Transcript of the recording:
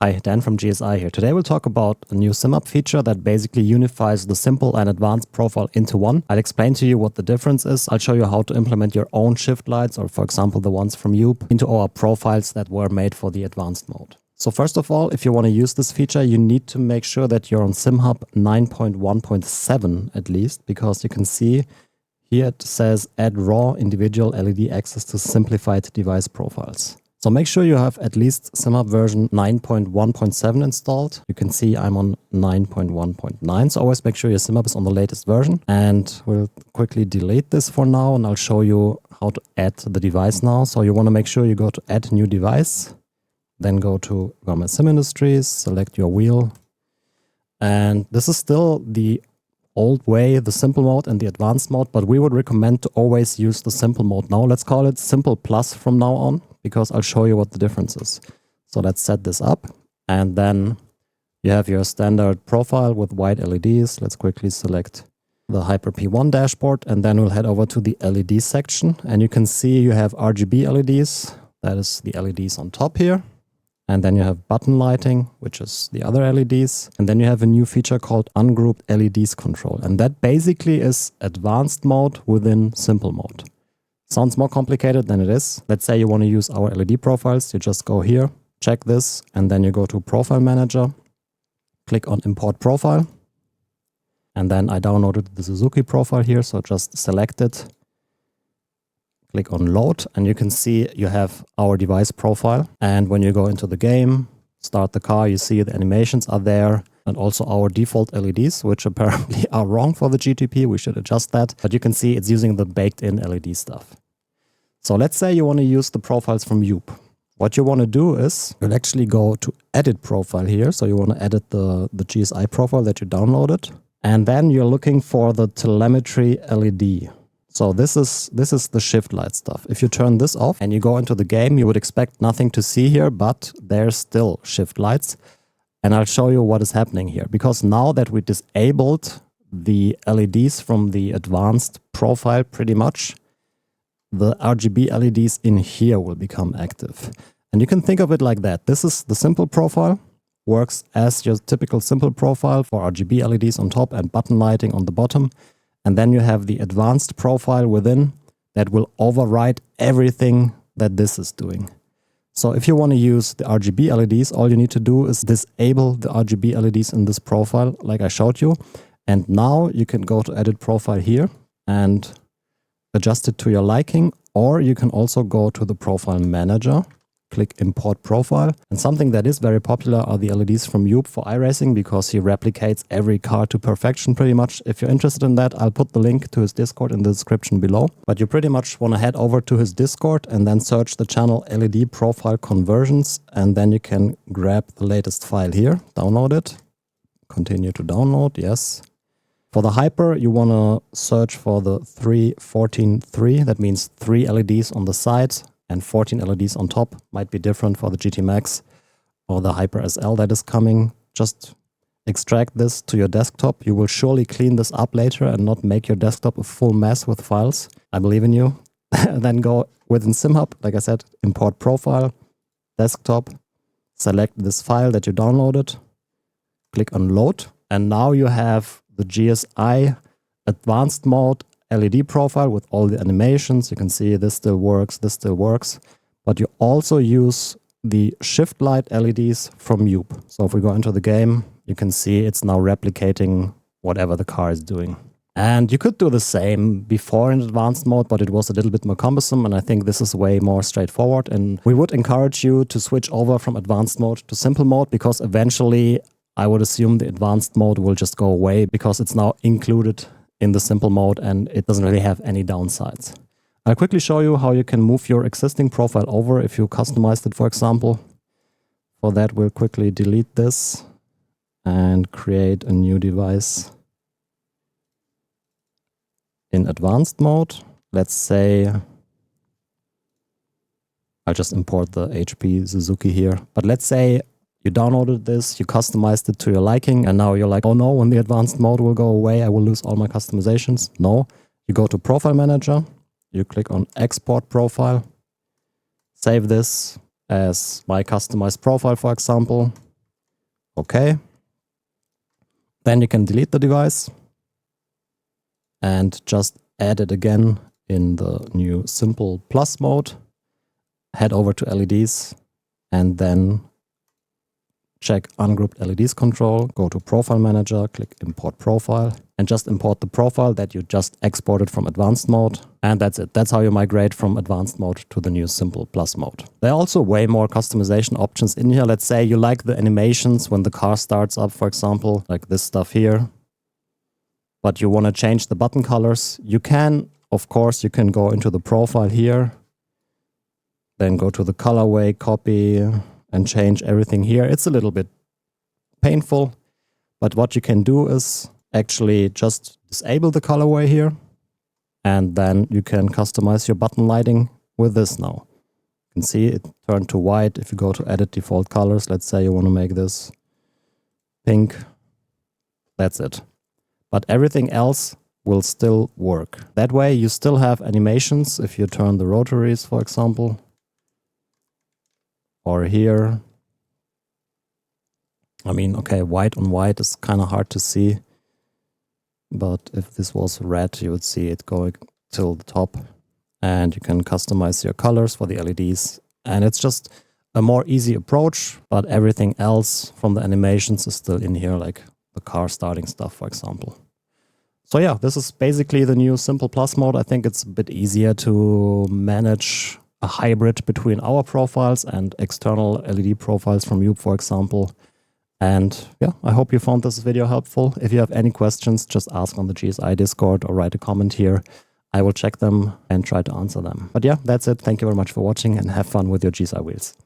Hi, Dan from GSI here. Today we'll talk about a new Simhub feature that basically unifies the simple and advanced profile into one. I'll explain to you what the difference is. I'll show you how to implement your own shift lights, or for example the ones from Yoep, into our profiles that were made for the advanced mode. So first of all, if you want to use this feature, you need to make sure that you're on Simhub 9.1.7 at least, because you can see here it says add raw individual LED access to simplified device profiles. So make sure you have at least Simhub version 9.1.7 installed. You can see I'm on 9.1.9. So always make sure your Simhub is on the latest version. And we'll quickly delete this for now, and I'll show you how to add the device now. So you want to make sure you go to add new device, then go to Government Sim Industries, select your wheel. And this is still the old way, the simple mode and the advanced mode, but we would recommend to always use the simple mode now. Let's call it Simple Plus from now on, because I'll show you what the difference is. So let's set this up, and then you have your standard profile with white LEDs. Let's quickly select the Hyper P1 dashboard, and then we'll head over to the LED section, and you can see you have RGB LEDs. That is the LEDs on top here. And then you have button lighting, which is the other LEDs. And then you have a new feature called ungrouped LEDs control. And that basically is advanced mode within simple mode. Sounds more complicated than it is. Let's say you want to use our LED profiles. You just go here, check this, and then you go to Profile Manager, click on Import Profile. And then I downloaded the Suzuki profile here, so just select it. Click on Load, and you can see you have our device profile. And when you go into the game, start the car, you see the animations are there, and also our default LEDs, which apparently are wrong for the GTP. We should adjust that. But you can see it's using the baked-in LED stuff. So let's say you want to use the profiles from Yoep. What you want to do is you'll actually go to Edit Profile here. So you want to edit the GSI profile that you downloaded. And then you're looking for the telemetry LED. So this is the shift light stuff. If you turn this off and you go into the game, you would expect nothing to see here, but there's still shift lights. And I'll show you what is happening here. Because now that we disabled the LEDs from the advanced profile pretty much, the RGB LEDs in here will become active. And you can think of it like that. This is the simple profile, works as your typical simple profile for RGB LEDs on top and button lighting on the bottom. And then you have the advanced profile within that will override everything that this is doing. So if you want to use the RGB LEDs, all you need to do is disable the RGB LEDs in this profile, like I showed you. And now you can go to Edit Profile here and adjust it to your liking. Or you can also go to the Profile Manager, click Import Profile. And something that is very popular are the LEDs from Yoep for iRacing, because he replicates every car to perfection pretty much. If you're interested in that, I'll put the link to his Discord in the description below. But you pretty much want to head over to his Discord and then search the channel LED Profile Conversions. And then you can grab the latest file here, download it, continue to download, yes. For the Hyper, you want to search for the 3.14.3. That means 3 LEDs on the side and 14 LEDs on top. Might be different for the GT Max or the Hyper SL that is coming. Just extract this to your desktop. You will surely clean this up later and not make your desktop a full mess with files. I believe in you. Then go within Simhub, like I said, import profile, desktop, select this file that you downloaded, click on load, and now you have the GSI advanced mode LED profile with all the animations. You can see this still works, but you also use the shift light LEDs from Yoep. So if we go into the game, you can see it's now replicating whatever the car is doing. And you could do the same before in advanced mode, but it was a little bit more cumbersome, and I think this is way more straightforward. And we would encourage you to switch over from advanced mode to simple mode, because eventually I would assume the advanced mode will just go away, because it's now included in the simple mode and it doesn't really have any downsides. I'll quickly show you how you can move your existing profile over if you customized it, for example. For that, we'll quickly delete this and create a new device in advanced mode. Let's say I'll just import the HP Suzuki here. But let's say you downloaded this, you customized it to your liking, and now you're like, oh no, when the advanced mode will go away, I will lose all my customizations. No, you go to Profile Manager, you click on Export Profile, save this as my customized profile, for example. Okay. Then you can delete the device and just add it again in the new Simple Plus mode. Head over to LEDs and then check ungrouped LEDs control, go to Profile Manager, click Import Profile, and just import the profile that you just exported from Advanced mode. And that's it. That's how you migrate from Advanced mode to the new Simple Plus mode. There are also way more customization options in here. Let's say you like the animations when the car starts up, for example, like this stuff here, but you want to change the button colors. You can, of course, you can go into the profile here, then go to the colorway, copy, and change everything here. It's a little bit painful, but what you can do is actually just disable the colorway here, and then you can customize your button lighting with this now. You can see it turned to white. If you go to edit default colors, let's say you want to make this pink, that's it. But everything else will still work. That way you still have animations if you turn the rotaries, for example. Or here, I mean, okay, white on white is kind of hard to see, but if this was red, you would see it going till the top, and you can customize your colors for the LEDs. And it's just a more easy approach, but everything else from the animations is still in here, like the car starting stuff, for example. So yeah, this is basically the new Simple Plus mode. I think it's a bit easier to manage a hybrid between our profiles and external LED profiles from Yoep, for example. And yeah, I hope you found this video helpful. If you have any questions, just ask on the GSI Discord or write a comment here. I will check them and try to answer them. But yeah, that's it. Thank you very much for watching and have fun with your GSI wheels.